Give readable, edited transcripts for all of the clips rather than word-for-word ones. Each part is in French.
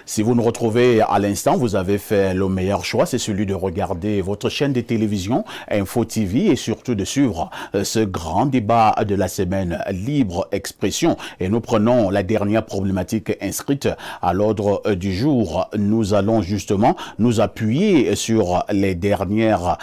Si vous nous retrouvez à l'instant, vous avez fait le meilleur choix, c'est celui de regarder votre chaîne de télévision Info TV et surtout de suivre ce grand débat de la semaine Libre Expression. Et nous prenons la dernière problématique inscrite à l'ordre du jour. Nous allons justement nous appuyer sur les dernières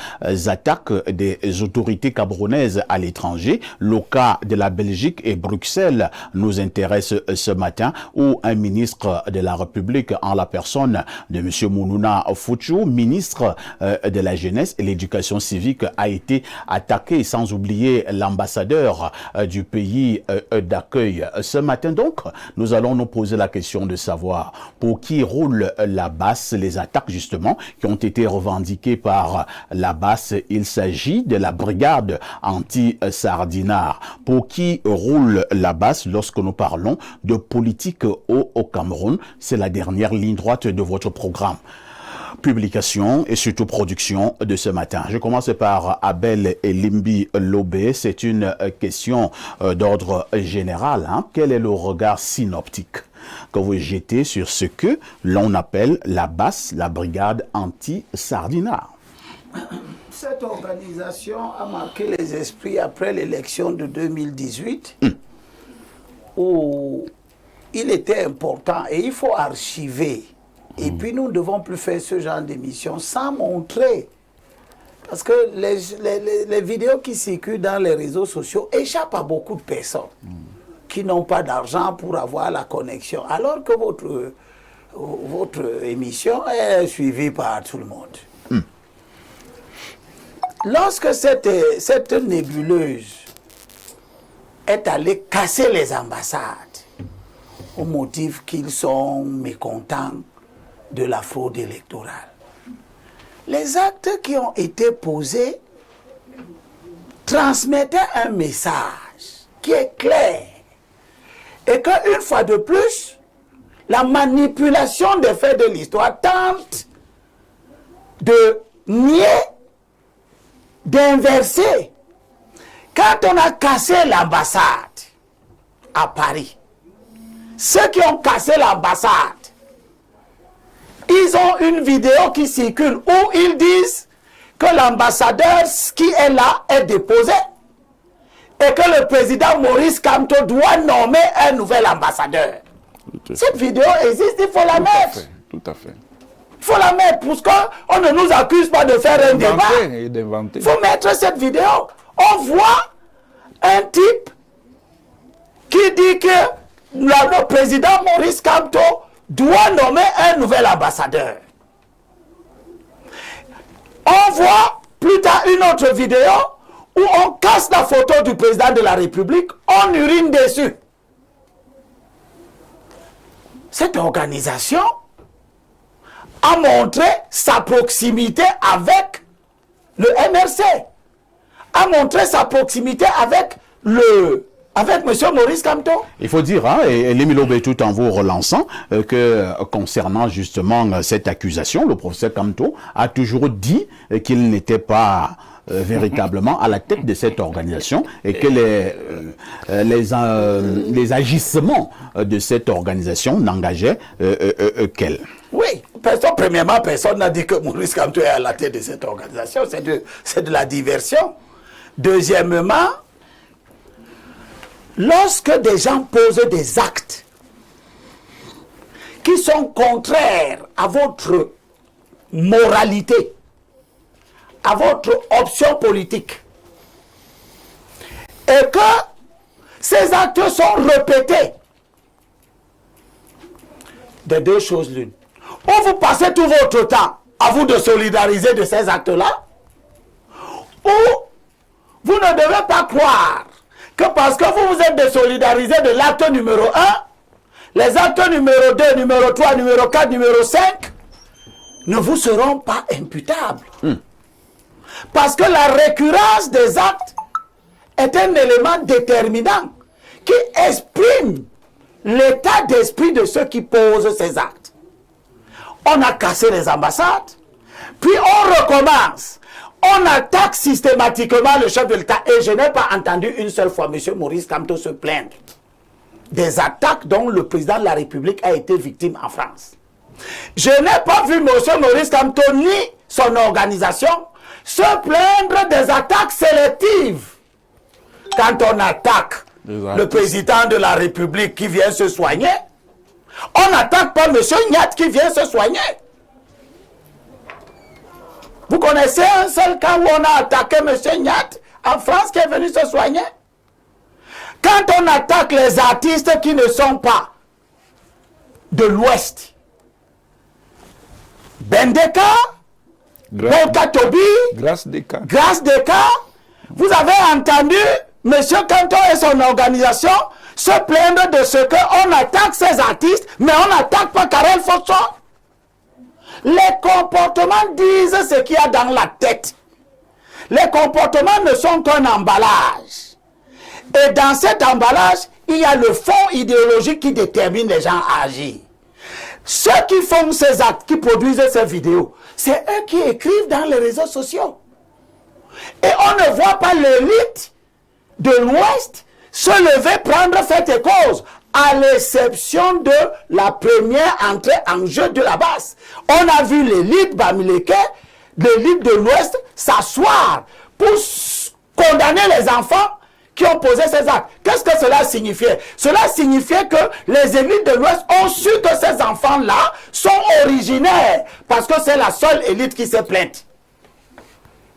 attaques des autorités camerounaises à l'étranger. Le cas de la Belgique et Bruxelles nous intéresse ce matin, où un ministre de la République, en la personne de M. Mounouna Fouchou, ministre de la Jeunesse et l'Éducation civique, a été attaqué, sans oublier l'ambassadeur du pays d'accueil. Ce matin donc, nous allons nous poser la question de savoir pour qui roule la basse, les attaques justement qui ont été revendiquées par la basse. Il s'agit de la brigade anti-sardinard. Pour qui roule la basse lorsque nous parlons de politique au Cameroun? C'est la dernière ligne droite de votre programme. Publication et surtout production de ce matin. Je commence par Abel Elimbi Lobé. C'est une question d'ordre général. Quel est le regard synoptique que vous jetez sur ce que l'on appelle la basse, la brigade anti-sardinard? Cette organisation a marqué les esprits après l'élection de 2018, où il était important et il faut archiver. Et puis nous ne devons plus faire ce genre d'émission sans montrer. Parce que les vidéos qui circulent dans les réseaux sociaux échappent à beaucoup de personnes qui n'ont pas d'argent pour avoir la connexion. Alors que votre émission est suivie par tout le monde. Lorsque cette nébuleuse est allée casser les ambassades au motif qu'ils sont mécontents de la fraude électorale, les actes qui ont été posés transmettaient un message qui est clair et qu'une fois de plus, la manipulation des faits de l'histoire tente de nier, d'inverser. Quand on a cassé l'ambassade à Paris, ceux qui ont cassé l'ambassade, ils ont une vidéo qui circule où ils disent que l'ambassadeur qui est là est déposé et que le président Maurice Kamto doit nommer un nouvel ambassadeur. Cette vidéo existe, il faut la mettre. Tout à fait. Il faut la mettre parce qu'on ne nous accuse pas de faire un débat. Il faut mettre cette vidéo. On voit un type qui dit que le président Maurice Kamto doit nommer un nouvel ambassadeur. On voit plus tard une autre vidéo où on casse la photo du président de la République, on urine dessus. Cette organisation a montré sa proximité avec le MRC, a montré sa proximité avec M. Maurice Kamto. Il faut dire, et Lemilo Bé, tout en vous relançant, que concernant justement cette accusation, le professeur Kamto a toujours dit qu'il n'était pas véritablement à la tête de cette organisation et que les agissements de cette organisation n'engageaient qu'elle. Oui, premièrement, personne n'a dit que Maurice Kamto est à la tête de cette organisation, c'est de la diversion. Deuxièmement, lorsque des gens posent des actes qui sont contraires à votre moralité, à votre option politique, et que ces actes sont répétés, de deux choses l'une. Ou vous passez tout votre temps à vous de solidariser de ces actes-là, ou vous ne devez pas croire que parce que vous vous êtes désolidarisé de l'acte numéro 1, les actes numéro 2, numéro 3, numéro 4, numéro 5 ne vous seront pas imputables. Parce que la récurrence des actes est un élément déterminant qui exprime l'état d'esprit de ceux qui posent ces actes. On a cassé les ambassades, puis on recommence. On attaque systématiquement le chef de l'État et je n'ai pas entendu une seule fois M. Maurice Kamto se plaindre des attaques dont le président de la République a été victime en France. Je n'ai pas vu M. Maurice Kamto ni son organisation se plaindre des attaques sélectives. Quand on attaque le président de la République qui vient se soigner, on n'attaque pas M. Nyat qui vient se soigner. Vous connaissez un seul cas où on a attaqué M. Nyat en France qui est venu se soigner? Quand on attaque les artistes qui ne sont pas de l'Ouest, Bendeka, Bonka Tobi, Grâce Deka, vous avez entendu M. Kanto et son organisation se plaindre de ce qu'on attaque ces artistes, mais on n'attaque pas Karel Fosso. Les comportements disent ce qu'il y a dans la tête. Les comportements ne sont qu'un emballage. Et dans cet emballage, il y a le fond idéologique qui détermine les gens à agir. Ceux qui font ces actes, qui produisent ces vidéos, c'est eux qui écrivent dans les réseaux sociaux. Et on ne voit pas l'élite de l'Ouest se lever, prendre fait et cause, à l'exception de la première entrée en jeu de la base. On a vu l'élite Bamileke, l'élite de l'Ouest, s'asseoir pour condamner les enfants qui ont posé ces actes. Qu'est-ce que cela signifiait? Cela signifiait que les élites de l'Ouest ont su que ces enfants-là sont originaires, parce que c'est la seule élite qui s'est plainte.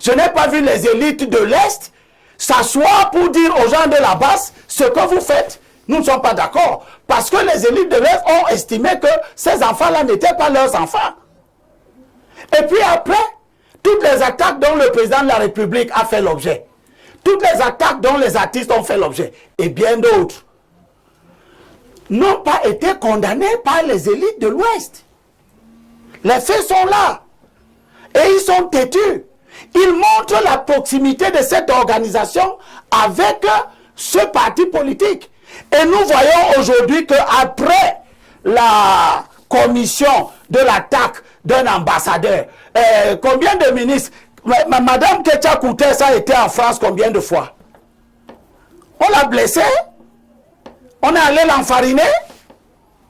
Je n'ai pas vu les élites de l'Est s'asseoir pour dire aux gens de la base, ce que vous faites, nous ne sommes pas d'accord. Parce que les élites de l'Est ont estimé que ces enfants-là n'étaient pas leurs enfants. Et puis après, toutes les attaques dont le président de la République a fait l'objet, toutes les attaques dont les artistes ont fait l'objet, et bien d'autres, n'ont pas été condamnées par les élites de l'Ouest. Les faits sont là. Et ils sont têtus. Ils montrent la proximité de cette organisation avec ce parti politique. Et nous voyons aujourd'hui qu'après la commission de l'attaque d'un ambassadeur, combien de ministres, Madame Ketia Kouté, ça a été en France combien de fois? On l'a blessé? On est allé l'enfariner?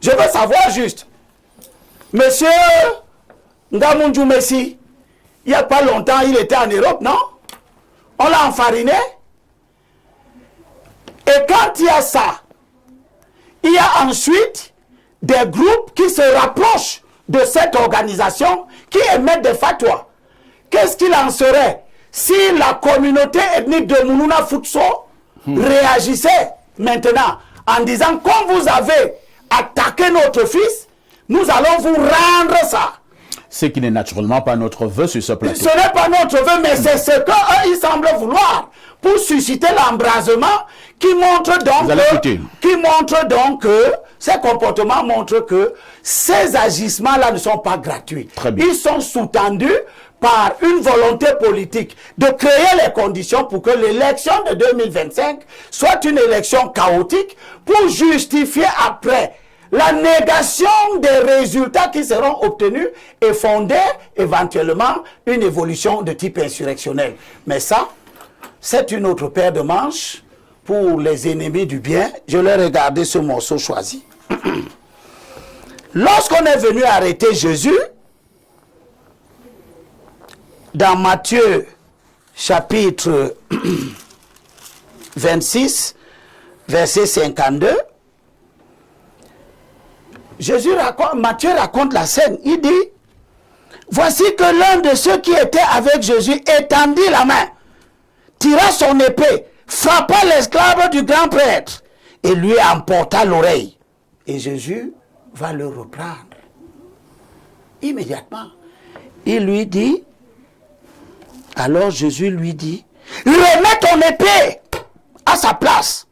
Je veux savoir juste. Monsieur Ngamunju Messi, il n'y a pas longtemps, il était en Europe, non? On l'a enfariné. Et quand il y a ça, il y a ensuite des groupes qui se rapprochent de cette organisation, qui émettent des fatwas. Qu'est-ce qu'il en serait si la communauté ethnique de Mounouna Futso réagissait maintenant en disant, comme vous avez attaqué notre fils, nous allons vous rendre ça? Ce qui n'est naturellement pas notre vœu sur ce plateau. Ce n'est pas notre vœu, mais c'est ce qu'eux, ils semblent vouloir pour susciter l'embrasement qui montre donc que ces comportements montrent que ces agissements-là ne sont pas gratuits. Ils sont sous-tendus par une volonté politique de créer les conditions pour que l'élection de 2025 soit une élection chaotique pour justifier après la négation des résultats qui seront obtenus et fonder éventuellement une évolution de type insurrectionnel. Mais ça, c'est une autre paire de manches pour les ennemis du bien. Je l'ai regardé ce morceau choisi. Lorsqu'on est venu arrêter Jésus, dans Matthieu chapitre 26, verset 52, Matthieu raconte la scène. Il dit, voici que l'un de ceux qui étaient avec Jésus étendit la main, tira son épée, frappa l'esclave du grand prêtre et lui emporta l'oreille. Et Jésus va le reprendre. Immédiatement, il lui dit, alors Jésus lui dit, remets ton épée à sa place,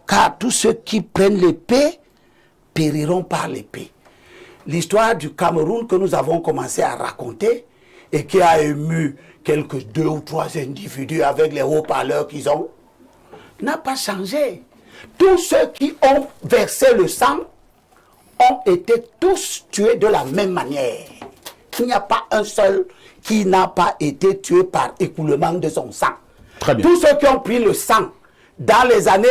car tous ceux qui prennent l'épée périront par l'épée. L'histoire du Cameroun que nous avons commencé à raconter et qui a ému quelques 2 ou 3 individus avec les haut-parleurs qu'ils ont, n'a pas changé. Tous ceux qui ont versé le sang ont été tous tués de la même manière. Il n'y a pas un seul qui n'a pas été tué par écoulement de son sang. Très bien. Tous ceux qui ont pris le sang dans les années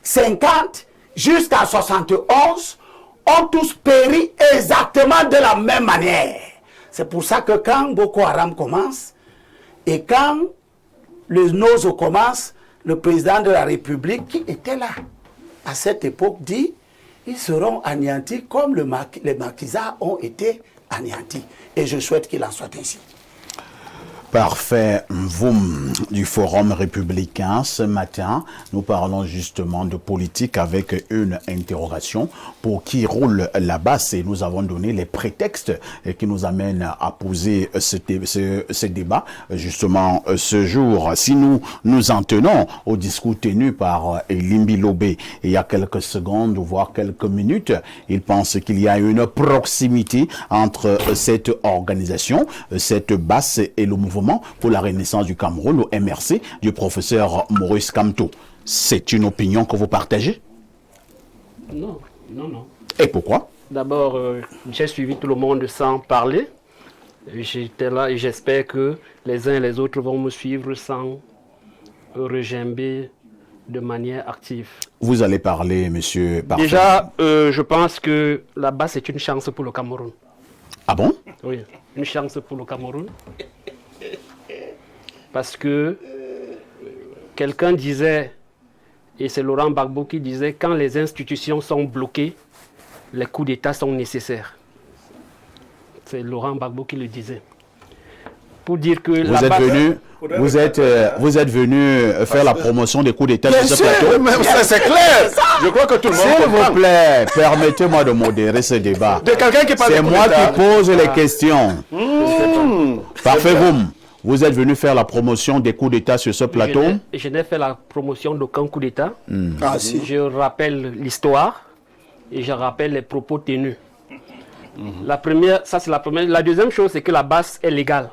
50 jusqu'à 71 ont tous péri exactement de la même manière. C'est pour ça que quand Boko Haram commence et quand le Nozo commence, le président de la République qui était là à cette époque dit ils seront anéantis comme les maquisards ont été anéantis. Et je souhaite qu'il en soit ainsi. Parfait. Vous, du Forum républicain, ce matin, nous parlons justement de politique avec une interrogation pour qui roule la basse et nous avons donné les prétextes qui nous amènent à poser ce débat justement ce jour. Si nous en tenons au discours tenu par Elimbi Lobé il y a quelques secondes, voire quelques minutes, il pense qu'il y a une proximité entre cette organisation, cette basse et le mouvement pour la renaissance du Cameroun, au MRC, du professeur Maurice Kamto. C'est une opinion que vous partagez? Non, non, non. Et pourquoi? D'abord, j'ai suivi tout le monde sans parler. J'étais là et j'espère que les uns et les autres vont me suivre sans regimber de manière active. Vous allez parler, monsieur Parfait. Déjà, je pense que la basse est une chance pour le Cameroun. Ah bon? Oui, une chance pour le Cameroun. Parce que quelqu'un disait, et c'est Laurent Gbagbo qui disait, quand les institutions sont bloquées, les coups d'État sont nécessaires. C'est Laurent Gbagbo qui le disait. Pour dire que vous êtes venu faire la promotion des coups d'État sur ce plateau. C'est clair. Je crois que tout le monde S'il vous plaît, permettez-moi de modérer ce débat. C'est moi qui pose les questions. Parfait, vous êtes venu faire la promotion des coups d'État sur ce plateau? Je n'ai fait la promotion d'aucun coup d'État. Ah, si. Je rappelle l'histoire et je rappelle les propos tenus. La première, ça c'est la première. La deuxième chose, c'est que la basse est légale.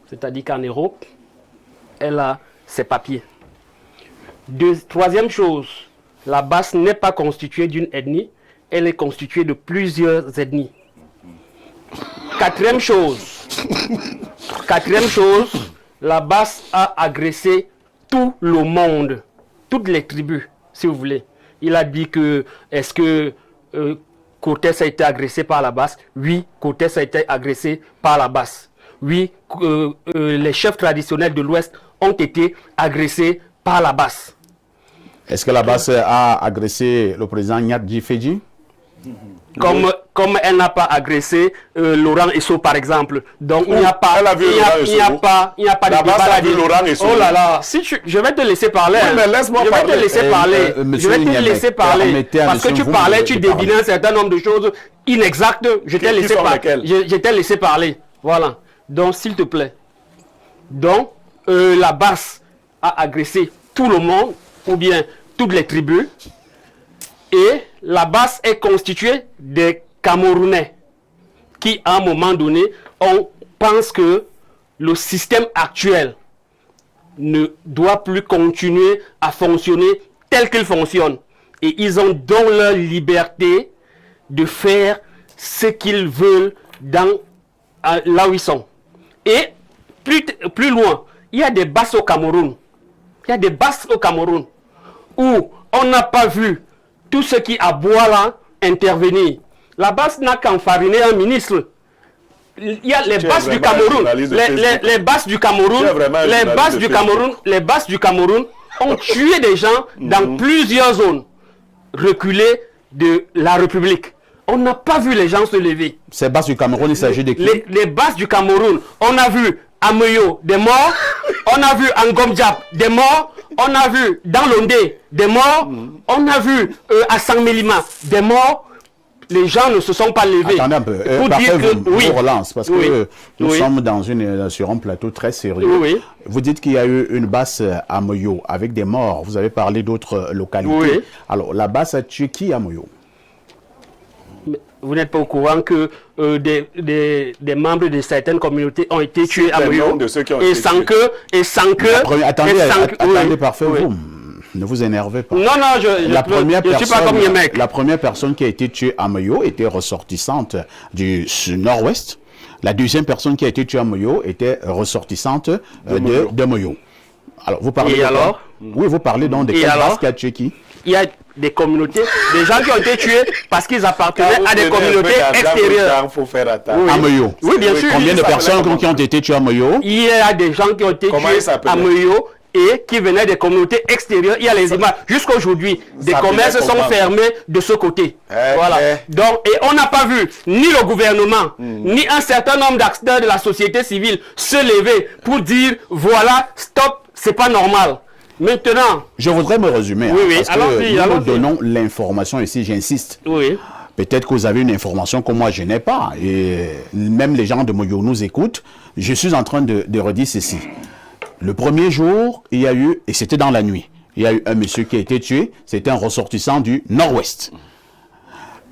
C'est-à-dire qu'en Europe, elle a ses papiers. Troisième chose, la basse n'est pas constituée d'une ethnie, elle est constituée de plusieurs ethnies. Quatrième chose, la basse a agressé tout le monde, toutes les tribus, si vous voulez. Il a dit que, est-ce que Cortés a été agressé par la basse? Oui, Cortés a été agressé par la basse. Oui, les chefs traditionnels de l'Ouest ont été agressés par la basse. Est-ce que la basse a agressé le président Nyadji Fedji? Comme elle n'a pas agressé Laurent Esso par exemple. Donc il n'y a pas de débat là-dessus. Oh là là, je vais te laisser parler. Oui, mais laisse-moi parler. Je vais te laisser parler. Je vais te laisser parler. Parce que tu parlais, tu devinais un certain nombre de choses inexactes. Je t'ai laissé parler. Voilà. Donc s'il te plaît. Donc la basse a agressé tout le monde, ou bien toutes les tribus. Et la basse est constituée des Camerounais qui, à un moment donné, pensent que le système actuel ne doit plus continuer à fonctionner tel qu'il fonctionne. Et ils ont donc leur liberté de faire ce qu'ils veulent là où ils sont. Et plus loin, il y a des basses au Cameroun. Il y a des basses au Cameroun où on n'a pas vu tout ce qui aboie là intervenir. La basse n'a qu'enfariné un ministre. Il y a les basses du Cameroun. Les basses du Cameroun. Les basses du Cameroun ont tué des gens dans plusieurs zones reculées de la République. On n'a pas vu les gens se lever. Ces basses du Cameroun, il s'agit de qui? Les basses du Cameroun. On a vu à Meyo des morts. On a vu à Ngomdiap des morts. On a vu dans l'Ondé des morts. On a vu à Sangmelima des morts. Les gens ne se sont pas levés. Attendez un peu. Vous relance parce que nous sommes sur un plateau très sérieux. Vous dites qu'il y a eu une basse à Moyo avec des morts. Vous avez parlé d'autres localités. Alors, la basse a tué qui à Moyo? Vous n'êtes pas au courant que des membres de certaines communautés ont été tués à Moyo et sans que... Attendez, parfait, vous ne vous énervez pas. Non, je ne suis pas comme les mecs. La première personne qui a été tuée à Moyo était ressortissante du nord-ouest. La deuxième personne qui a été tuée à Moyo était ressortissante de Moyo. Alors, vous parlez Oui, vous parlez donc de quelle base qui a tué qui? Il y a des communautés, des gens qui ont été tués parce qu'ils appartenaient à des communautés extérieures. Il faut faire attention. À Moyo. Oui, bien sûr. Combien de personnes qui ont été tuées à Moyo? Il y a des gens qui ont été tués à Moyo et qui venaient des communautés extérieures. Il y a les images. Jusqu'à aujourd'hui, des commerces sont fermés de ce côté. Voilà. Donc, et on n'a pas vu ni le gouvernement, ni un certain nombre d'acteurs de la société civile se lever pour dire, voilà, stop, c'est pas normal. Maintenant, je voudrais me résumer. Oui, parce que nous donnons l'information ici, j'insiste. Oui. Peut-être que vous avez une information que moi je n'ai pas. Et même les gens de Moyo nous écoutent. Je suis en train de redire ceci. Le premier jour, il y a eu, et c'était dans la nuit, il y a eu un monsieur qui a été tué. C'était un ressortissant du Nord-Ouest.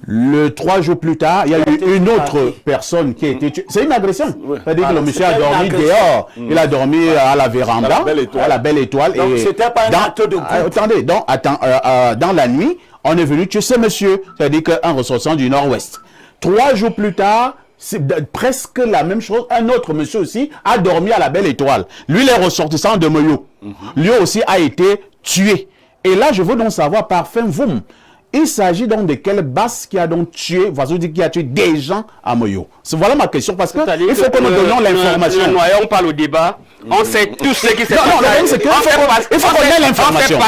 Le 3 jours plus tard, il y a eu une autre personne qui a été tuée. C'est une agression. C'est-à-dire que le monsieur a dormi dehors. Il a dormi à la véranda, à la Belle Étoile. Donc, c'était pas un acte de groupe. Attendez, donc, dans la nuit, on est venu tuer ce monsieur. C'est-à-dire qu'un ressortissant du Nord-Ouest. 3 jours plus tard, c'est presque la même chose. Un autre monsieur aussi a dormi à la Belle Étoile. Lui, les ressortissants de Moyo. Lui aussi a été tué. Et là, je veux donc savoir, par fin, il s'agit donc de quelle base qui a donc tué, qui a tué des gens à Moyo. Voilà ma question, parce qu'il faut que nous donnions l'information. Ne noyons pas le débat. On sait tout ce qui s'est passé. Il faut qu'on ait l'information.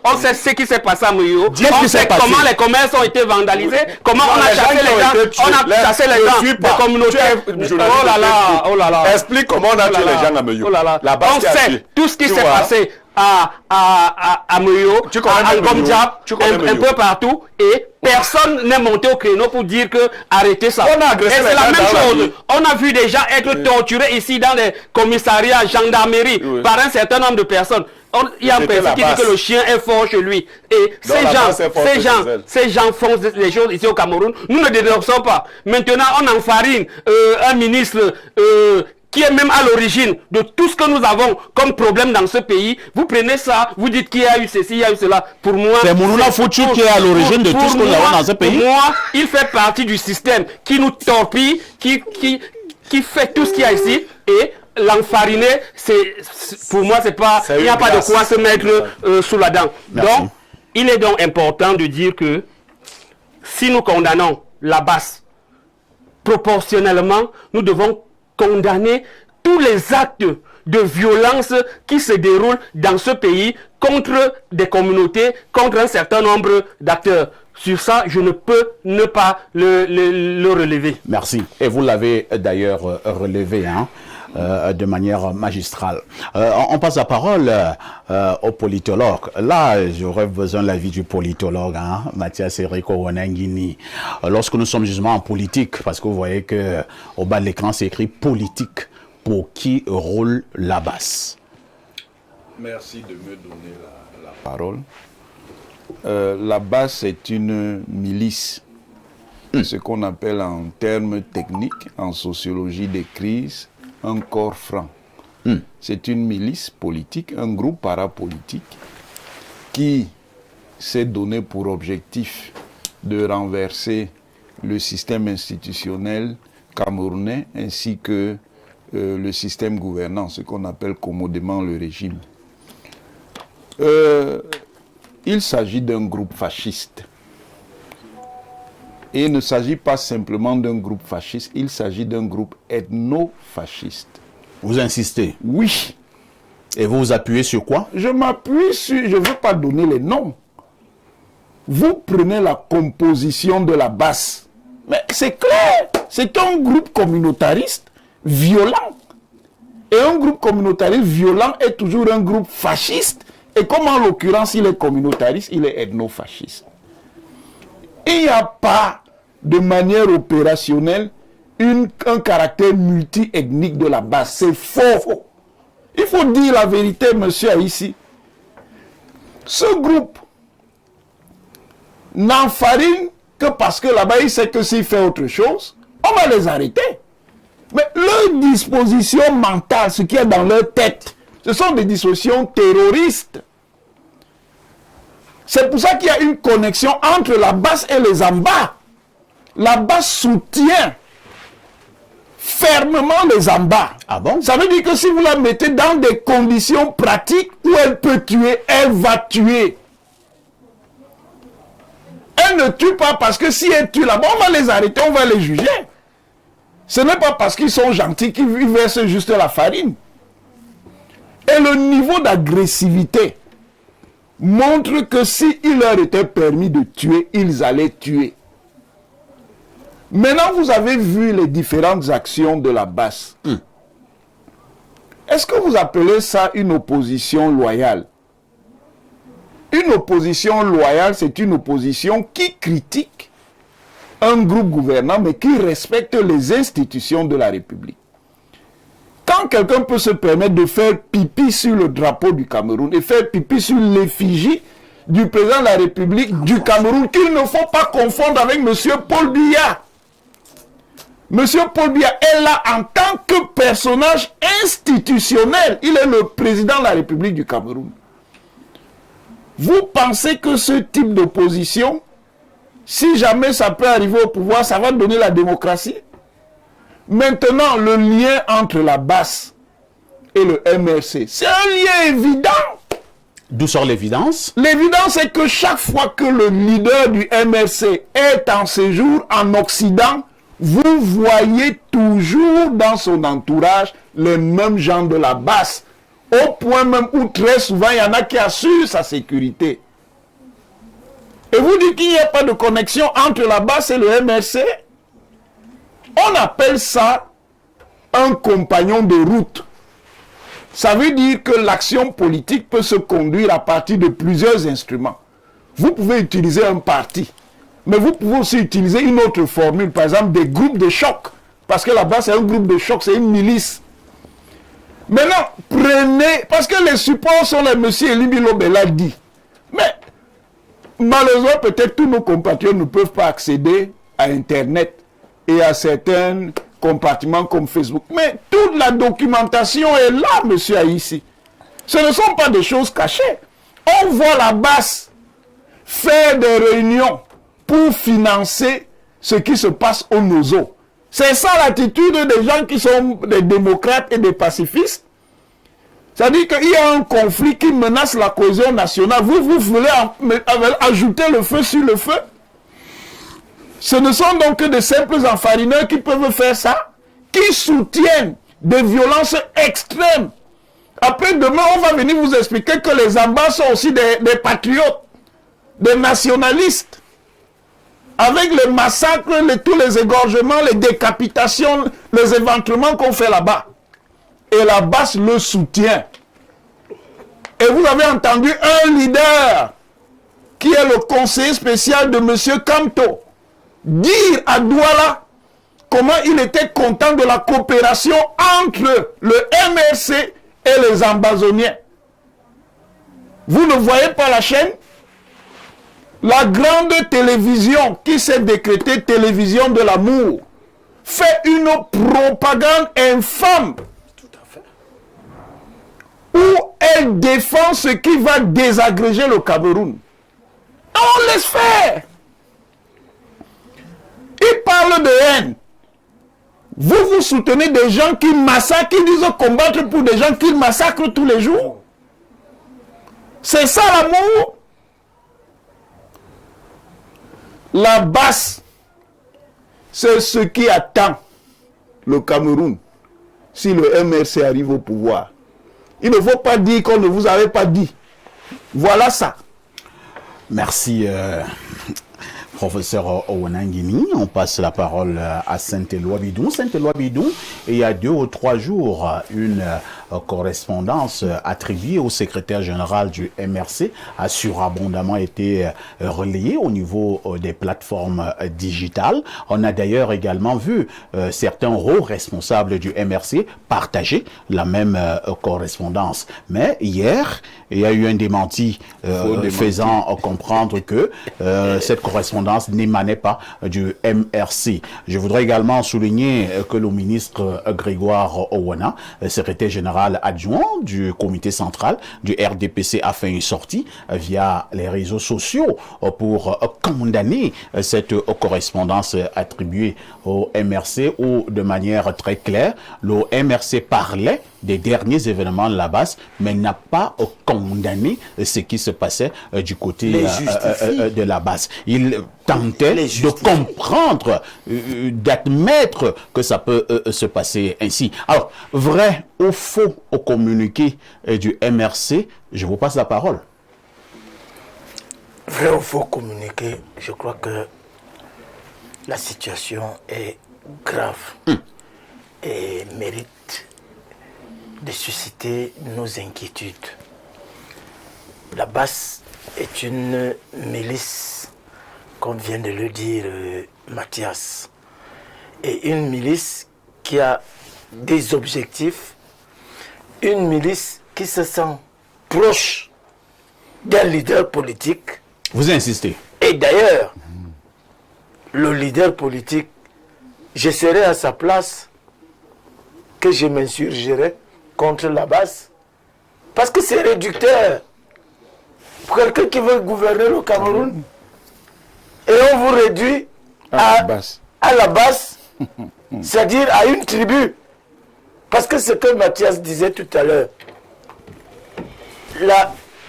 On sait ce qui s'est passé à Moyo. On sait comment les commerces ont été vandalisés. Comment on a chassé les gens. On a chassé les gens des communautés. Oh là là, oh là là. Explique comment on a tué les gens à Moyo. Oh là là. On sait tout ce qui s'est passé à Moyo, à Gomjab, un peu partout, et personne n'est monté au créneau pour dire que arrêtez ça. Et c'est la même chose. On a vu des gens être torturés ici dans les commissariats, gendarmerie, par un certain nombre de personnes. Il y a un personne qui dit que le chien est fort chez lui. Et ces gens font les choses ici au Cameroun. Nous ne dénonçons pas. Maintenant, on enfarine un ministre qui est même à l'origine de tout ce que nous avons comme problème dans ce pays. Vous prenez ça, vous dites qu'il y a eu ceci, il y a eu cela. Pour moi, c'est Mounouna Foutu qui est à l'origine de tout ce que nous avons dans ce pays. Pour moi, il fait partie du système qui nous torpille, qui fait tout ce qu'il y a ici. Et l'enfariner, pour moi, c'est pas, il n'y a pas de quoi se mettre sous la dent. Merci. Donc, il est donc important de dire que si nous condamnons la basse, proportionnellement, nous devons condamner tous les actes de violence qui se déroulent dans ce pays contre des communautés, contre un certain nombre d'acteurs. Sur ça, je ne peux ne pas le relever. Merci. Et vous l'avez d'ailleurs relevé de manière magistrale. On passe la parole au politologue. Là, j'aurais besoin de l'avis du politologue, Mathias Eriko Wanangini. Lorsque nous sommes justement en politique, parce que vous voyez que au bas de l'écran, c'est écrit politique. Pour qui roule la basse? Merci de me donner la parole. La basse est une milice, ce qu'on appelle en termes techniques, en sociologie des crises, un corps franc. C'est une milice politique, un groupe parapolitique qui s'est donné pour objectif de renverser le système institutionnel camerounais ainsi que le système gouvernant, ce qu'on appelle commodément le régime. Il s'agit d'un groupe fasciste. Et il ne s'agit pas simplement d'un groupe fasciste, il s'agit d'un groupe ethno-fasciste. Vous insistez? Oui. Et vous vous appuyez sur quoi? Je m'appuie sur... Je ne veux pas donner les noms. Vous prenez la composition de la basse. Mais c'est clair, c'est un groupe communautariste violent. Et un groupe communautariste violent est toujours un groupe fasciste. Et comme en l'occurrence il est communautariste, il est ethno-fasciste. Il n'y a pas de manière opérationnelle un caractère multi-ethnique de la base. C'est faux. Il faut dire la vérité, monsieur Haïssi. Ce groupe n'enfarine que parce que là-bas, il sait que s'il fait autre chose, on va les arrêter. Mais leur disposition mentale, ce qui est dans leur tête, ce sont des dispositions terroristes. C'est pour ça qu'il y a une connexion entre la basse et les Amba. La basse soutient, fait fermement les embats. Ah bon? Ça veut dire que si vous la mettez dans des conditions pratiques où elle peut tuer, elle va tuer. Elle ne tue pas parce que si elle tue là-bas, on va les arrêter, on va les juger. Ce n'est pas parce qu'ils sont gentils qu'ils versent juste la farine. Et le niveau d'agressivité montre que s'il leur était permis de tuer, ils allaient tuer. Maintenant, vous avez vu les différentes actions de la base. Est-ce que vous appelez ça une opposition loyale? Une opposition loyale, c'est une opposition qui critique un groupe gouvernant, mais qui respecte les institutions de la République. Quand quelqu'un peut se permettre de faire pipi sur le drapeau du Cameroun et faire pipi sur l'effigie du président de la République du Cameroun, qu'il ne faut pas confondre avec M. Paul Biya. M. Paul Biya est là en tant que personnage institutionnel. Il est le président de la République du Cameroun. Vous pensez que ce type d'opposition, si jamais ça peut arriver au pouvoir, ça va donner la démocratie? Maintenant, le lien entre la BAS et le MRC, c'est un lien évident. D'où sort l'évidence? L'évidence est que chaque fois que le leader du MRC est en séjour en Occident, vous voyez toujours dans son entourage les mêmes gens de la BAS. Au point même où très souvent, il y en a qui assurent sa sécurité. Et vous dites qu'il n'y a pas de connexion entre la BAS et le MRC? On appelle ça un compagnon de route. Ça veut dire que l'action politique peut se conduire à partir de plusieurs instruments. Vous pouvez utiliser un parti, mais vous pouvez aussi utiliser une autre formule, par exemple des groupes de choc. Parce que là-bas, c'est un groupe de choc, c'est une milice. Maintenant, prenez, parce que les supports sont les monsieur Elimbi Lobe l'a dit. Mais, malheureusement, peut-être tous nos compatriotes ne peuvent pas accéder à Internet et à certains compartiments comme Facebook. Mais toute la documentation est là, monsieur Haïssi. Ce ne sont pas des choses cachées. On voit la BAS faire des réunions pour financer ce qui se passe au NOZO. C'est ça l'attitude des gens qui sont des démocrates et des pacifistes. C'est-à-dire qu'il y a un conflit qui menace la cohésion nationale. Vous voulez ajouter le feu sur le feu? Ce ne sont donc que de simples enfarineurs qui peuvent faire ça, qui soutiennent des violences extrêmes. Après, demain, on va venir vous expliquer que les Ambas sont aussi des patriotes, des nationalistes. Avec les massacres, tous les égorgements, les décapitations, les éventrements qu'on fait là-bas. Et la BAS le soutient. Et vous avez entendu un leader, qui est le conseiller spécial de M. Kamto, dire à Douala comment il était content de la coopération entre le MRC et les Ambazoniens. Vous ne voyez pas la chaîne? La grande télévision qui s'est décrétée télévision de l'amour fait une propagande infâme. Tout à fait. Où elle défend ce qui va désagréger le Cameroun. On laisse faire. Ils parlent de haine. Vous soutenez des gens qui massacrent, qui disent combattre pour des gens qui massacrent tous les jours. C'est ça l'amour. La BAS, c'est ce qui attend le Cameroun si le MRC arrive au pouvoir. Il ne faut pas dire qu'on ne vous avait pas dit. Voilà ça. Merci, professeur Owanangini. On passe la parole à Saint-Éloi Bidon. Saint-Éloi Bidon, il y a 2 ou 3 jours, une correspondance attribuée au secrétaire général du MRC a surabondamment été relayée au niveau des plateformes digitales. On a d'ailleurs également vu certains hauts responsables du MRC partager la même correspondance. Mais hier, il y a eu un démenti faisant comprendre que cette correspondance n'émanait pas du MRC. Je voudrais également souligner que le ministre Grégoire Owana, secrétaire général général adjoint du comité central du RDPC a fait une sortie via les réseaux sociaux pour condamner cette correspondance attribuée au MRC où, de manière très claire, le MRC parlait des derniers événements de la base, mais n'a pas condamné ce qui se passait du côté de la base. Il tentait de comprendre, d'admettre que ça peut se passer ainsi. Alors, vrai ou faux au communiqué du MRC, je vous passe la parole. Vrai ou faux communiqué, je crois que la situation est grave et mérite de susciter nos inquiétudes. La BAS est une milice, comme vient de le dire Mathias, et une milice qui a des objectifs, une milice qui se sent proche d'un leader politique. Vous insistez. Et d'ailleurs, le leader politique, je serais à sa place que je m'insurgerais contre la base. Parce que c'est réducteur. Pour quelqu'un qui veut gouverner le Cameroun, et on vous réduit à la base, c'est-à-dire à une tribu. Parce que ce que Mathias disait tout à l'heure,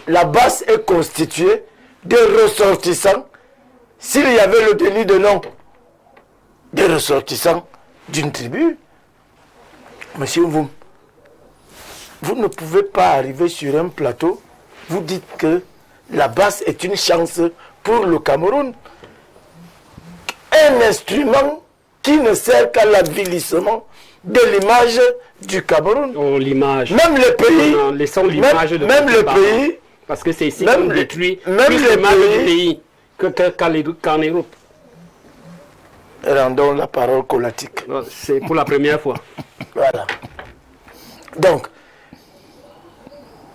la base est constituée de ressortissants, s'il y avait le délit de nom, des ressortissants d'une tribu. Monsieur, vous ne pouvez pas arriver sur un plateau, vous dites que la base est une chance pour le Cameroun. Un instrument qui ne sert qu'à l'avilissement de l'image du Cameroun. Oh, l'image. Même les pays. Non, laissons l'image de même les pays. Parce que c'est ici qu'on détruit plus l'image du pays qu'en Europe. Rendons la parole colatique. C'est pour la première fois. Voilà. Donc,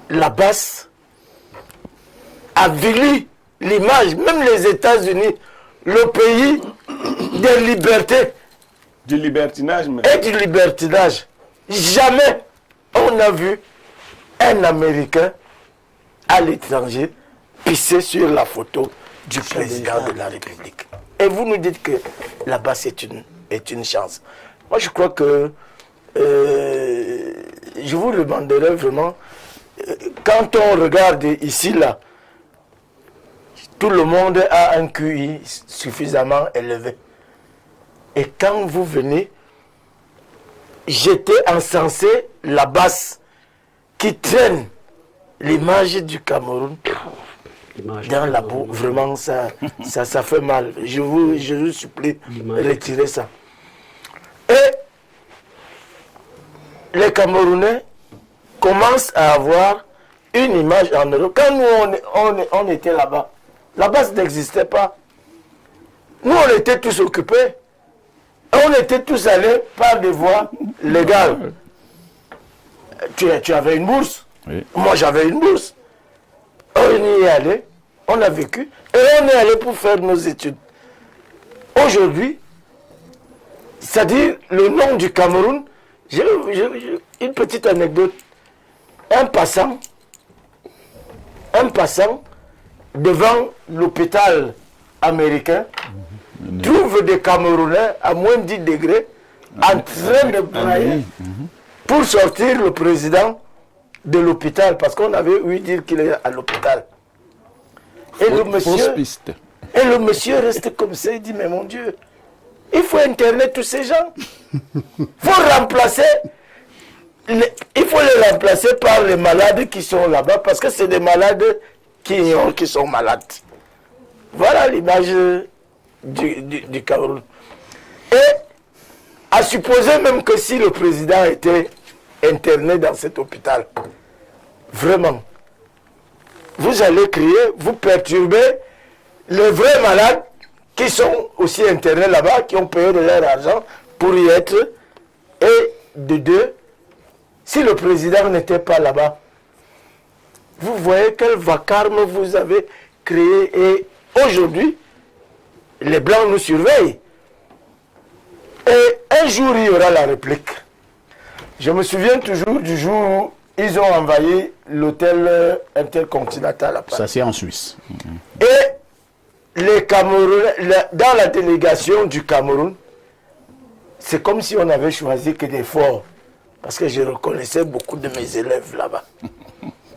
la base avilit l'image, même les États-Unis, le pays des libertés. Du libertinage même. Et du libertinage. Jamais on n'a vu un Américain à l'étranger pisser sur la photo du président de la République. Et vous nous dites que là-bas c'est une chance. Moi je crois que je vous demanderais vraiment, quand on regarde ici là, tout le monde a un QI suffisamment élevé. Et quand vous venez jeter encenser la base qui traîne l'image du Cameroun dans la boue, vraiment ça fait mal. Je vous supplie, retirez ça. Et les Camerounais commencent à avoir une image en Europe. Quand nous on était là-bas, la base n'existait pas. Nous on était tous occupés. On était tous allés par des voies légales. Tu avais une bourse. Oui. Moi, j'avais une bourse. On y est allé, on a vécu, et on est allé pour faire nos études. Aujourd'hui, c'est-à-dire le nom du Cameroun, j'ai une petite anecdote. Un passant devant l'hôpital américain, trouve des Camerounais à moins de 10 degrés en train de brailler pour sortir le président de l'hôpital, parce qu'on avait ouï dire qu'il est à l'hôpital. Et le monsieur reste comme ça, il dit, mais mon Dieu, il faut interner tous ces gens. Il faut les remplacer par les malades qui sont là-bas, parce que c'est des malades qui sont malades. Voilà l'image du Cameroun. Et à supposer même que si le président était interné dans cet hôpital, vraiment, vous allez crier, vous perturbez les vrais malades qui sont aussi internés là-bas, qui ont payé de leur argent pour y être. Et de deux, si le président n'était pas là-bas, vous voyez quel vacarme vous avez créé. Et aujourd'hui, les Blancs nous surveillent. Et un jour, il y aura la réplique. Je me souviens toujours du jour où ils ont envahi l'hôtel intercontinental à Paris. Ça, c'est en Suisse. Et les Camerounais, dans la délégation du Cameroun, c'est comme si on avait choisi que des forts. Parce que je reconnaissais beaucoup de mes élèves là-bas.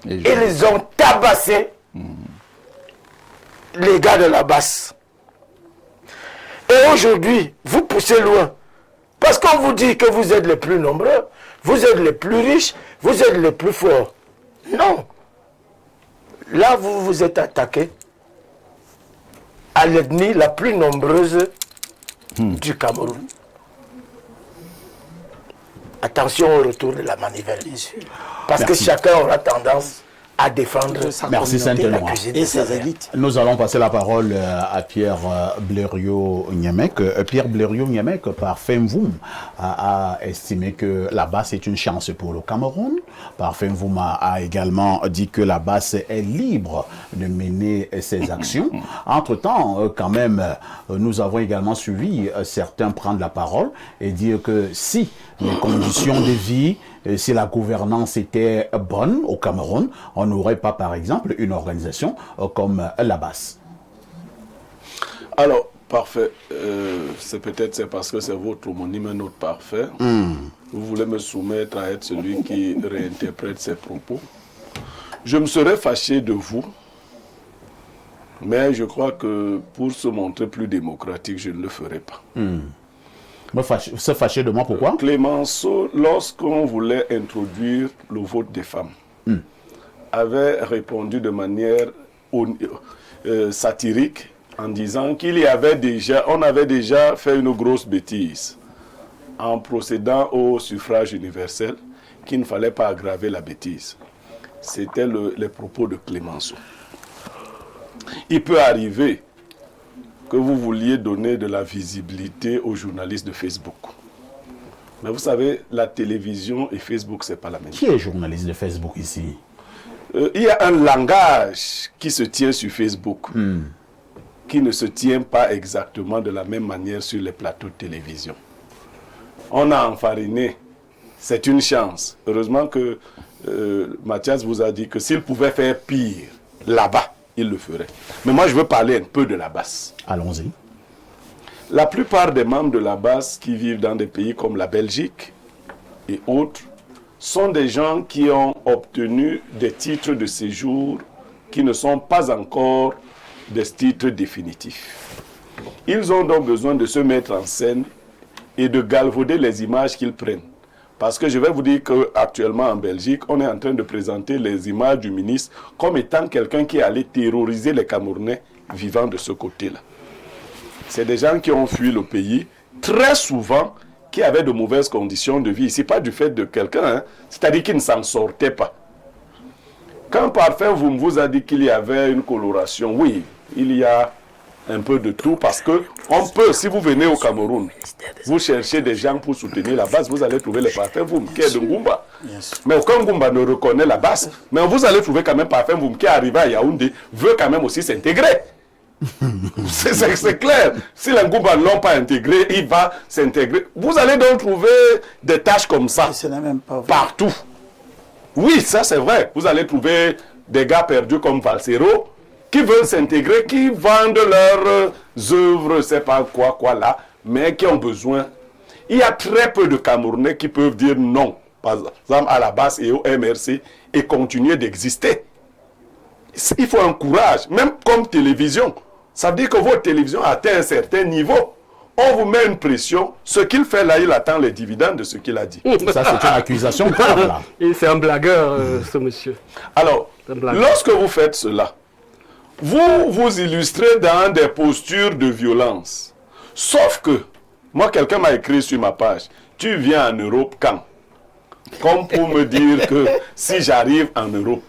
Ils ont tabassé les gars de la basse. Et aujourd'hui, vous poussez loin. Parce qu'on vous dit que vous êtes les plus nombreux, vous êtes les plus riches, vous êtes les plus forts. Non. Là, vous vous êtes attaqué à l'ethnie la plus nombreuse du Cameroun. Attention au retour de la manivelle. Parce que chacun aura tendance à défendre sa communauté, la cuisine et ses élites. Nous allons passer la parole à Pierre Blériot-Niamek. Pierre Blériot-Niamek, par Femvoum, a estimé que la basse est une chance pour le Cameroun. Par Femvoum a également dit que la basse est libre de mener ses actions. Entre-temps, quand même, nous avons également suivi certains prendre la parole et dire que si les conditions de vie, si la gouvernance était bonne au Cameroun, on n'aurait pas, par exemple, une organisation comme la basse. Alors, parfait. C'est parce que c'est votre homonyme, un autre parfait. Vous voulez me soumettre à être celui qui réinterprète ses propos. Je me serais fâché de vous, mais je crois que pour se montrer plus démocratique, je ne le ferai pas. Se fâcher de moi, pourquoi? Clémenceau, lorsqu'on voulait introduire le vote des femmes, avait répondu de manière satirique en disant on avait déjà fait une grosse bêtise en procédant au suffrage universel, qu'il ne fallait pas aggraver la bêtise. C'était les propos de Clémenceau. Il peut arriver que vous vouliez donner de la visibilité aux journalistes de Facebook. Mais vous savez, la télévision et Facebook, ce n'est pas la même chose. Qui est journaliste de Facebook ici? Il y a un langage qui se tient sur Facebook, qui ne se tient pas exactement de la même manière sur les plateaux de télévision. On a enfariné, c'est une chance. Heureusement que Mathias vous a dit que s'il pouvait faire pire là-bas, il le ferait. Mais moi, je veux parler un peu de la basse. Allons-y. La plupart des membres de la basse qui vivent dans des pays comme la Belgique et autres sont des gens qui ont obtenu des titres de séjour qui ne sont pas encore des titres définitifs. Ils ont donc besoin de se mettre en scène et de galvauder les images qu'ils prennent. Parce que je vais vous dire qu'actuellement en Belgique, on est en train de présenter les images du ministre comme étant quelqu'un qui allait terroriser les Camerounais vivant de ce côté-là. C'est des gens qui ont fui le pays, très souvent, qui avaient de mauvaises conditions de vie. Ce n'est pas du fait de quelqu'un, c'est-à-dire qu'ils ne s'en sortaient pas. Quand Parfait vous a dit qu'il y avait une coloration, oui, il y a un peu de tout, parce que on peut, si vous venez au Cameroun, vous cherchez des gens pour soutenir la base, vous allez trouver les Parfait qui est de Ngoumba. Mais aucun Ngoumba ne reconnaît la base. Mais vous allez trouver quand même Parfait qui est arrivé à Yaoundé, veut quand même aussi s'intégrer. C'est clair. Si les Ngoumba ne l'ont pas intégré, il va s'intégrer. Vous allez donc trouver des tâches comme ça partout. Oui, ça c'est vrai. Vous allez trouver des gars perdus comme Valsero, qui veulent s'intégrer, qui vendent leurs œuvres, je ne sais pas quoi là, mais qui ont besoin. Il y a très peu de Camerounais qui peuvent dire non, par exemple à la base et au MRC, et continuer d'exister. Il faut un courage, même comme télévision. Ça veut dire que votre télévision a atteint un certain niveau. On vous met une pression. Ce qu'il fait là, il attend les dividendes de ce qu'il a dit. Ça, c'est une accusation grave là. C'est un blagueur, ce monsieur. Alors, lorsque vous faites cela, vous vous illustrez dans des postures de violence. Sauf que, moi, quelqu'un m'a écrit sur ma page, tu viens en Europe quand? Comme pour me dire que si j'arrive en Europe,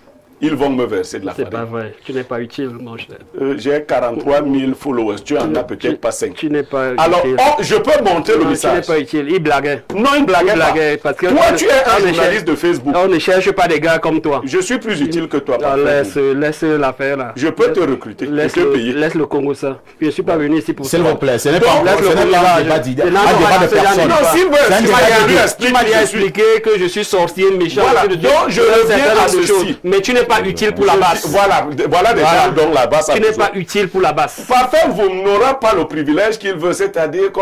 ils vont me verser de la farine. C'est pas vrai. Tu n'es pas utile, mon cher. J'ai 43 000 followers. Tu en as peut-être pas 5. Tu n'es pas alors, utile. Je peux monter le message. Tu n'es pas utile. Il blaguait. Non, il blaguait pas. Parce que toi, tu es un journaliste de Facebook. On ne cherche pas des gars comme toi. Je suis plus utile que toi. Laisse l'affaire là. Je peux te recruter. Laisse le Congo ça. Je ne suis pas venu ici pour ça. S'il vous plaît, ce n'est pas un débat d'idées. Tu m'as déjà expliqué que je suis sorcier méchant. Voilà, donc je reviens à ceci. Mais tu n'es pas utile pour la basse. Voilà déjà dont la basse a besoin. Tu n'es pas utile pour la basse. Parfait, vous n'aurez pas le privilège qu'il veut, c'est-à-dire que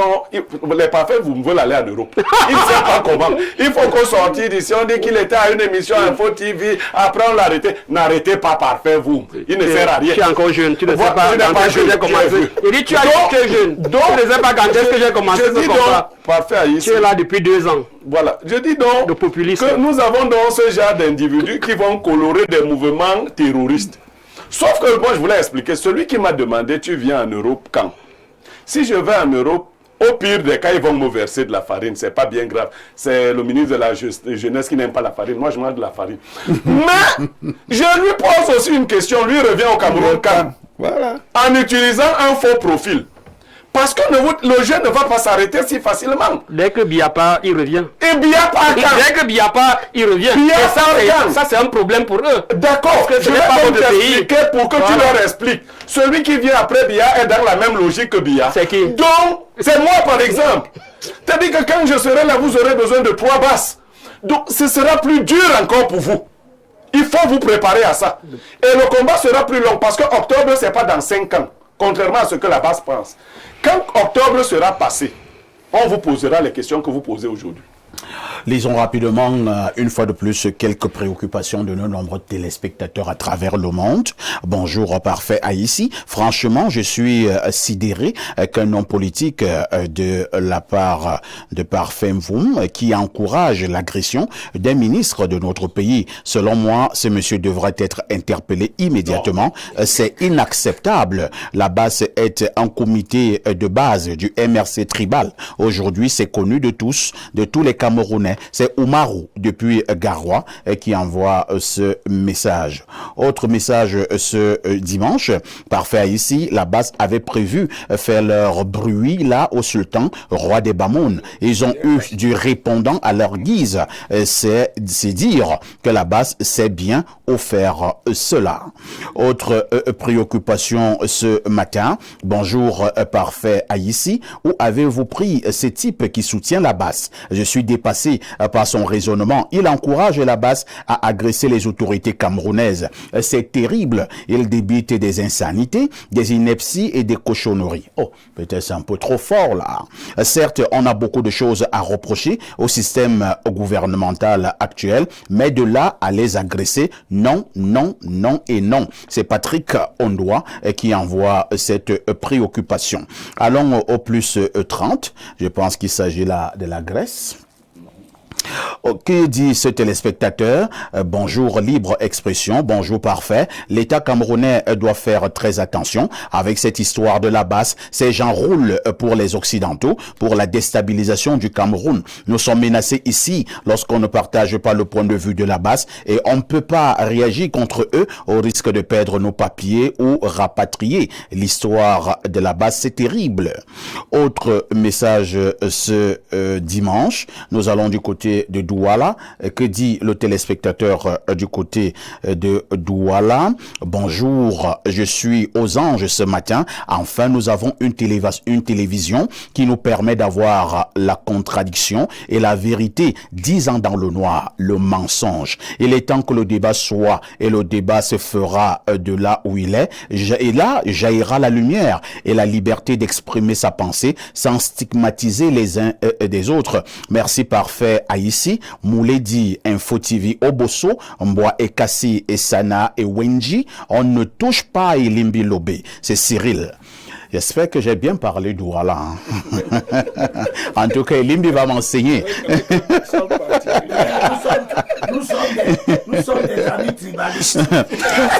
les parfaits, vous veulent aller en Europe. Il ne sait pas comment. Il faut qu'on sorte d'ici. On dit qu'il était à une émission Info TV. Après, on l'a arrêté. N'arrêtez pas Parfait, vous. Il ne sert à rien. Tu es encore jeune. Tu ne sais pas quand est-ce que j'ai commencé. Il dit tu es jeune. Donc, tu ne sais pas quand est-ce que j'ai commencé ce combat. Parfait, ici. Tu es là depuis 2 ans. Voilà. Je dis donc que nous avons donc ce genre d'individus qui vont colorer des mouvements terroristes. Sauf que moi, je voulais expliquer. Celui qui m'a demandé, tu viens en Europe quand? Si je vais en Europe, au pire des cas, ils vont me verser de la farine. C'est pas bien grave. C'est le ministre de la Jeunesse qui n'aime pas la farine. Moi, je mange de la farine. Mais, je lui pose aussi une question. Lui revient au Cameroun quand? Voilà. En utilisant un faux profil. Parce que le jeu ne va pas s'arrêter si facilement. Dès que Biapa, il revient. Et Biapa, dès que Biapa, il revient. Et ça, c'est un problème pour eux. D'accord. Je vais pas t'expliquer pour que tu leur expliques. Celui qui vient après Bia est dans la même logique que Bia. C'est qui? Donc, c'est moi par exemple. C'est-à-dire que quand je serai là, vous aurez besoin de 3 basses. Donc, ce sera plus dur encore pour vous. Il faut vous préparer à ça. Et le combat sera plus long parce que octobre, c'est pas dans 5 ans. Contrairement à ce que la base pense. Quand octobre sera passé, on vous posera les questions que vous posez aujourd'hui. Lisons rapidement, une fois de plus, quelques préoccupations de nos nombreux téléspectateurs à travers le monde. Bonjour, Parfait Haïti. Franchement, je suis sidéré qu'un homme politique de la part de Parfait Mvoum qui encourage l'agression d'un ministre de notre pays. Selon moi, ce monsieur devrait être interpellé immédiatement. C'est inacceptable. La base est un comité de base du MRC tribal. Aujourd'hui, c'est connu de tous les Camerounais. C'est Oumarou depuis Garoua qui envoie ce message. Autre message ce dimanche, Parfait ici, la base avait prévu faire leur bruit là au sultan, roi des Bamoun. Ils ont eu du répondant à leur guise. C'est dire que la base sait bien offert cela. Autre préoccupation ce matin. Bonjour Parfait ici. Où avez-vous pris ce type qui soutient la base? Je suis dépassé par son raisonnement. Il encourage la base à agresser les autorités camerounaises. C'est terrible. Il débite des insanités, des inepties et des cochonneries. Oh, peut-être c'est un peu trop fort là. Certes, on a beaucoup de choses à reprocher au système gouvernemental actuel, mais de là à les agresser, non, non, non et non. C'est Patrick Ondoa qui envoie cette préoccupation. Allons au plus 30. Je pense qu'il s'agit là de la Grèce. Que dit ce téléspectateur? Bonjour libre expression, bonjour Parfait. L'État camerounais doit faire très attention avec cette histoire de la base. Ces gens roulent pour les Occidentaux, pour la déstabilisation du Cameroun. Nous sommes menacés ici lorsqu'on ne partage pas le point de vue de la base et on ne peut pas réagir contre eux au risque de perdre nos papiers ou rapatrier. L'histoire de la base, c'est terrible. Autre message ce dimanche, nous allons du côté de Douala. Que dit le téléspectateur du côté de Douala? Bonjour, je suis aux anges ce matin. Enfin, nous avons une télévision qui nous permet d'avoir la contradiction et la vérité, 10 ans dans le noir, le mensonge. Il est temps que le débat soit, et le débat se fera de là où il est. Et là, jaillira la lumière et la liberté d'exprimer sa pensée sans stigmatiser les uns des autres. Merci Parfait Haïti, Mouledi, Info TV, Oboso, Mboa Ekasi, Esana et Wenji. On ne touche pas à Elimbi Lobé. C'est Cyril. J'espère que j'ai bien parlé d'Ouala. En tout cas, Elimbi va m'enseigner. Nous sommes des amis tribaux. tribaliste.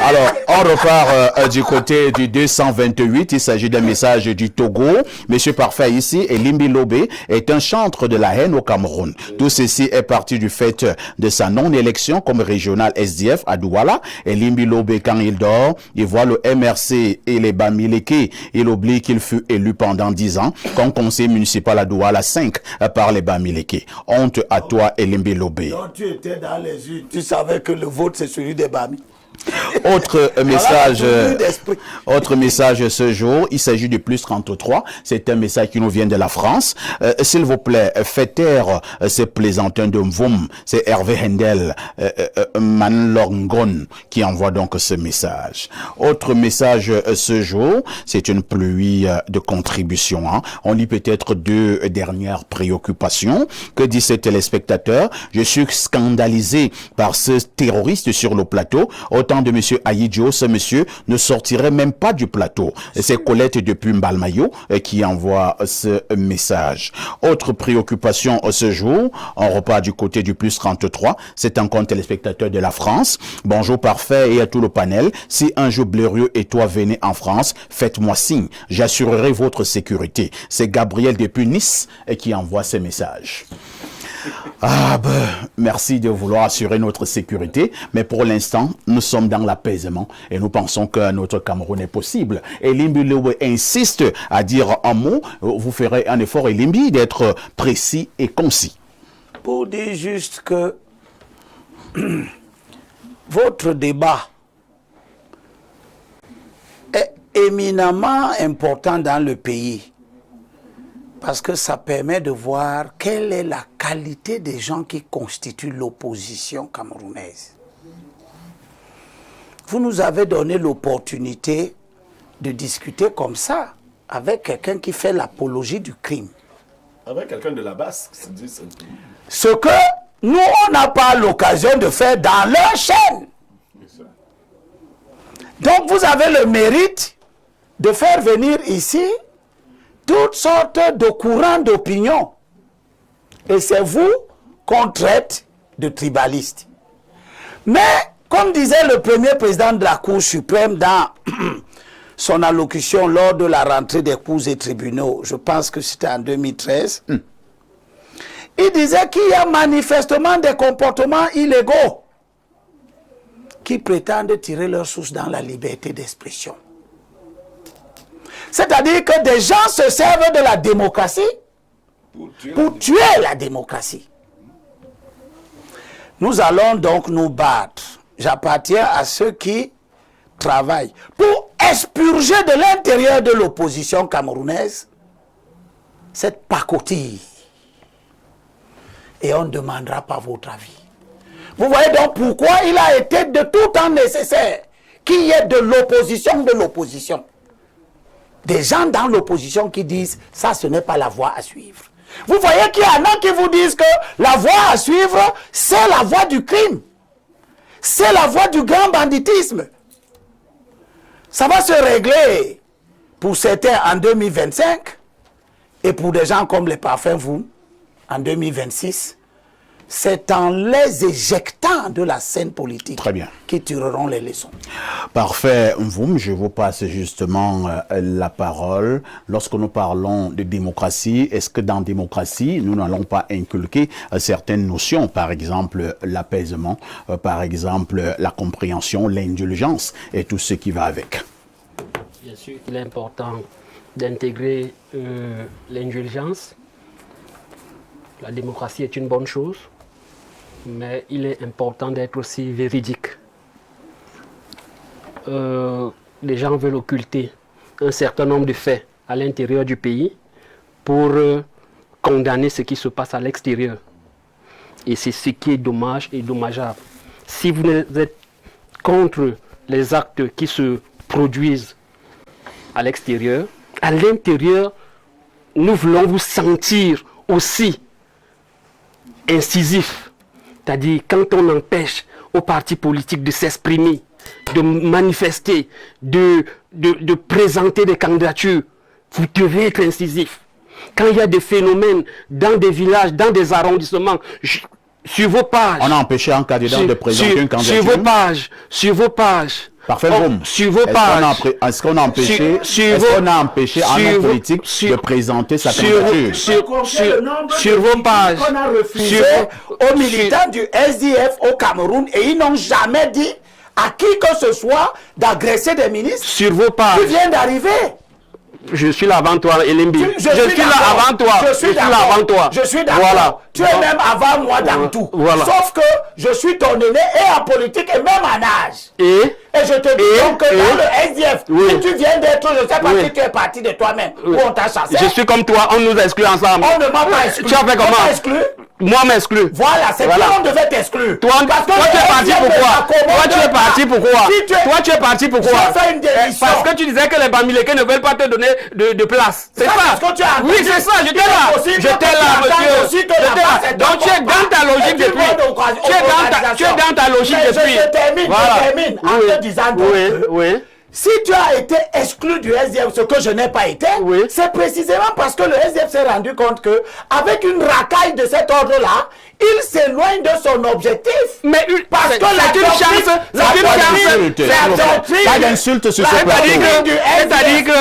Alors, on repart du côté du 228. Il s'agit d'un message du Togo. Monsieur Parfait ici, Elimbi Lobé est un chantre de la haine au Cameroun. Tout ceci est parti du fait de sa non-élection comme régional SDF à Douala. Elimbi Lobé, quand il dort, il voit le MRC et les Bamileke. Il oublie qu'il fut élu pendant 10 ans comme conseiller municipal à Douala 5 par les Bamileke. Honte à toi, Elimbi Lobé. Donc tu étais dans les urnes, tu savais que le vote c'est celui des Bami. Autre message ce jour, il s'agit du plus 33, c'est un message qui nous vient de la France. S'il vous plaît, faites taire ces plaisantins de Mvoum, c'est Hervé Hendel Manlongon qui envoie donc ce message. Autre message ce jour, c'est une pluie de contributions. On lit peut-être 2 dernières préoccupations. Que dit ce téléspectateur? Je suis scandalisé par ce terroriste sur le plateau. Autant de monsieur Aïdjo, ce monsieur ne sortirait même pas du plateau. C'est Colette depuis Mbalmayo qui envoie ce message. Autre préoccupation ce jour, on repart du côté du plus 33, c'est un compte téléspectateur de la France. Bonjour Parfait et à tout le panel. Si un jour Blérieux et toi venez en France, faites-moi signe. J'assurerai votre sécurité. C'est Gabriel depuis Nice qui envoie ce message. Merci de vouloir assurer notre sécurité, mais pour l'instant, nous sommes dans l'apaisement et nous pensons que notre Cameroun est possible. Elimbi Lowe insiste à dire un mot. Vous ferez un effort, Elimbi, d'être précis et concis. Pour dire juste que votre débat est éminemment important dans le pays. Parce que ça permet de voir quelle est la qualité des gens qui constituent l'opposition camerounaise. Vous nous avez donné l'opportunité de discuter comme ça avec quelqu'un qui fait l'apologie du crime. Avec quelqu'un de la base, c'est dit ça. Ce que nous, on n'a pas l'occasion de faire dans leur chaîne. Donc vous avez le mérite de faire venir ici toutes sortes de courants d'opinion. Et c'est vous qu'on traite de tribalistes. Mais, comme disait le premier président de la Cour suprême dans son allocution lors de la rentrée des cours et tribunaux, je pense que c'était en 2013, il disait qu'il y a manifestement des comportements illégaux qui prétendent tirer leur source dans la liberté d'expression. C'est-à-dire que des gens se servent de la démocratie pour tuer la démocratie. Nous allons donc nous battre. J'appartiens à ceux qui travaillent pour expurger de l'intérieur de l'opposition camerounaise cette pacotille. Et on ne demandera pas votre avis. Vous voyez donc pourquoi il a été de tout temps nécessaire qu'il y ait de l'opposition. Des gens dans l'opposition qui disent « ça, ce n'est pas la voie à suivre ». Vous voyez qu'il y en a qui vous disent que la voie à suivre, c'est la voie du crime. C'est la voie du grand banditisme. Ça va se régler pour certains en 2025 et pour des gens comme les parfums, vous, en 2026. C'est en les éjectant de la scène politique qui tireront les leçons. Parfait, Mvoum, je vous passe justement la parole. Lorsque nous parlons de démocratie, est-ce que dans la démocratie, nous n'allons pas inculquer certaines notions, par exemple l'apaisement, par exemple la compréhension, l'indulgence et tout ce qui va avec? Bien sûr qu'il est important d'intégrer l'indulgence. La démocratie est une bonne chose, mais il est important d'être aussi véridique. Les gens veulent occulter un certain nombre de faits à l'intérieur du pays pour condamner ce qui se passe à l'extérieur. Et c'est ce qui est dommage et dommageable. Si vous êtes contre les actes qui se produisent à l'extérieur, à l'intérieur, nous voulons vous sentir aussi incisif. C'est-à-dire quand on empêche aux partis politiques de s'exprimer, de manifester, de présenter des candidatures, vous devez être incisif. Quand il y a des phénomènes dans des villages, dans des arrondissements, Sur vos pages. On a empêché un candidat de présenter une candidature. Sur vos pages. Parfait, boum. Sur vos pages. Est-ce qu'on a empêché, un homme politique de présenter sa candidature? Sur vos pages. On a refusé aux militants du SDF au Cameroun et ils n'ont jamais dit à qui que ce soit d'agresser des ministres. Sur vos pages. Tu viens d'arriver. Je suis là avant toi, Elimbi. Je suis là avant toi. Je suis là avant toi. Je suis d'accord. Voilà. Tu es même avant moi dans tout. Voilà. Sauf que je suis ton aîné et en politique et même en âge. Et je te dis donc que dans le SDF, si tu viens d'être, je ne sais pas si tu es parti de toi-même ou on t'a chassé. Je suis comme toi, on nous exclut ensemble. On ne m'a pas exclu. Tu as fait comment? Moi m'exclus. Voilà, c'est toi on devait t'exclure. Toi tu es parti pourquoi? Toi tu es parti pourquoi? Toi tu es parti pourquoi? Parce que tu disais que les Bamileke ne veulent pas te donner de place. C'est ça. Oui, c'est ça, j'étais là. J'étais là, monsieur. Donc tu es dans ta logique depuis. Tu es dans ta logique depuis. Je termine en te disant oui. Si tu as été exclu du SDF, ce que je n'ai pas été, c'est précisément parce que le SDF s'est rendu compte que avec une racaille de cet ordre-là, il s'éloigne de son objectif. Mais parce que c'est une chance. Pas d'insulte sur ce plateau. C'est-à-dire que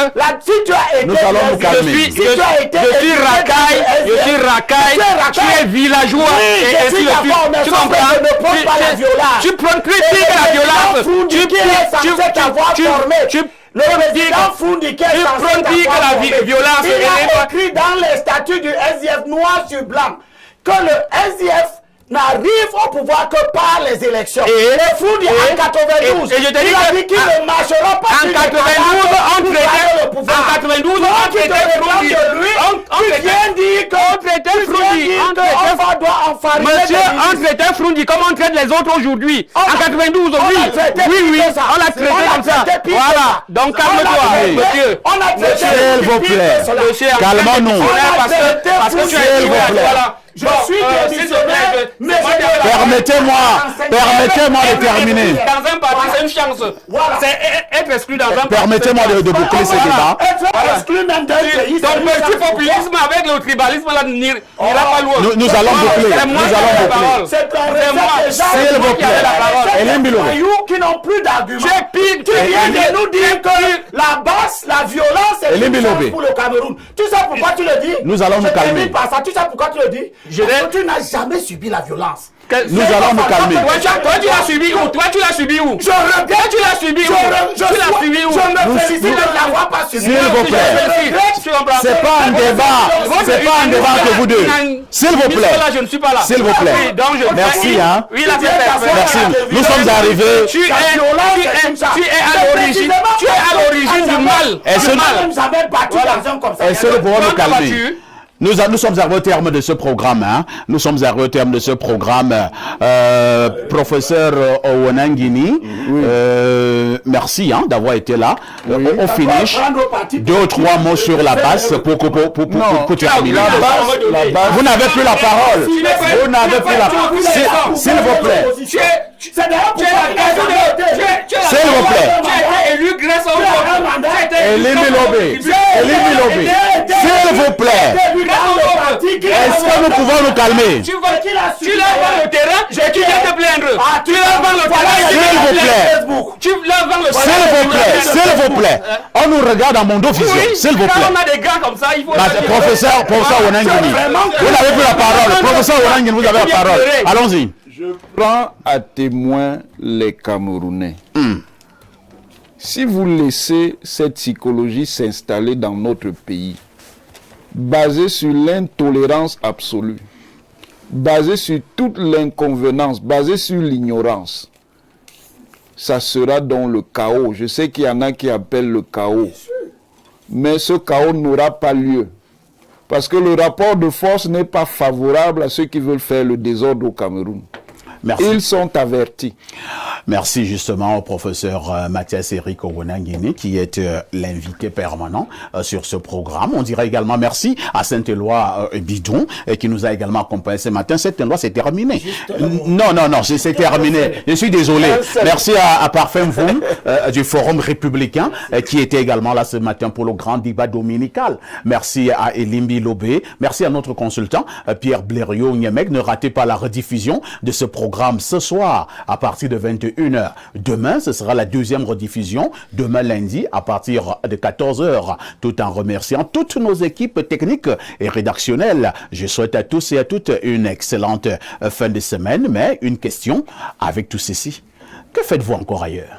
si tu as été, nous allons nous calmer. Je suis racaille, tu es villageois et ainsi de suite. Tu comprends? Tu critiques la violence. Le président Foundiké est censé la violence. Il a écrit dans les statuts du SDF noir sur blanc que le SDF n'arrive au pouvoir que par les élections. Et Foundiké en 92, il a dit qu'il ne marchera pas. En 92, on traitait Foundiké. Tu viens dire qu'on doit enfariner. Monsieur, on traitait Foundiké comme on traite les autres aujourd'hui. En 92, oui, on l'a traité comme ça. Voilà, donc calme-toi, monsieur. S'il vous plaît, calmons-nous. Parce que tu as dit, voilà. Je suis démissionnaire, mais permettez-moi de terminer. Dans un parti, c'est une chance. Voilà. C'est être exclu dans un parti. Permettez-moi de boucler ce débat. Être exclu même d'un pays. Donc, le populisme avec le tribalisme là n'ira pas loin. Nous allons boucler. C'est moi. S'il vous plaît. Elim Biloré. Qui n'ont plus d'arguments. Tu viens de nous dire que la basse, la violence est une chance pour le Cameroun. Tu sais pourquoi tu le dis? Nous allons nous calmer. Tu sais pourquoi tu le dis? Parce que tu n'as jamais subi la violence. Nous allons nous calmer. Toi, tu l'as subi où? Toi, tu l'as subi où? Je regrette. Tu l'as subi où? Tu l'as subi où? Je me félicite de l'avoir pas subi. S'il vous plaît. C'est pas un débat. C'est pas un débat entre vous deux. S'il vous plaît. Je ne suis pas là. S'il vous plaît. Merci, hein. Merci. Nous sommes arrivés. Tu es à l'origine du mal. Est-ce que nous pouvons nous calmer? Nous sommes arrivés au terme de ce programme. Hein. Nous sommes arrivés au terme de ce programme. Professeur Owonangini, merci d'avoir été là. On finish. 2 ou 3 mots sur la base pour terminer. Vous n'avez plus la parole. Vous n'avez plus la parole. S'il vous plaît. S'il vous plaît. Élu grâce au vote. Elim Biloré. S'il vous plaît. Est-ce que nous pouvons nous calmer? Tu l'as vers le terrain, tu viens te plaindre. Tu l'as vers le terrain, S'il vous plaît. On nous regarde en Mondo Vision. S'il vous plaît. On a des gars comme ça, il faut. Professeur Owonangini, vous n'avez plus la parole. Professeur Owonangini, vous avez la parole. Allons-y. Je prends à témoin les Camerounais. Si vous laissez cette psychologie s'installer dans notre pays, basée sur l'intolérance absolue, basée sur toute l'inconvenance, basée sur l'ignorance, ça sera dans le chaos. Je sais qu'il y en a qui appellent le chaos, mais ce chaos n'aura pas lieu. Parce que le rapport de force n'est pas favorable à ceux qui veulent faire le désordre au Cameroun. Merci. Ils sont avertis. Merci justement au professeur Mathias Eric Owonangini qui est l'invité permanent sur ce programme. On dirait également merci à Saint-Éloi Bidon qui nous a également accompagnés ce matin. Saint-Éloi, c'est terminé. Non, c'est terminé. Je suis désolé. Merci à Parfum Voum du Forum républicain qui était également là ce matin pour le grand débat dominical. Merci à Elimbi Lobé. Merci à notre consultant Pierre Blériot-Niemek. Ne ratez pas la rediffusion de ce programme ce soir à partir de 21h. Demain, ce sera la deuxième rediffusion. Demain lundi à partir de 14h. Tout en remerciant toutes nos équipes techniques et rédactionnelles. Je souhaite à tous et à toutes une excellente fin de semaine. Mais une question avec tout ceci. Que faites-vous encore ailleurs?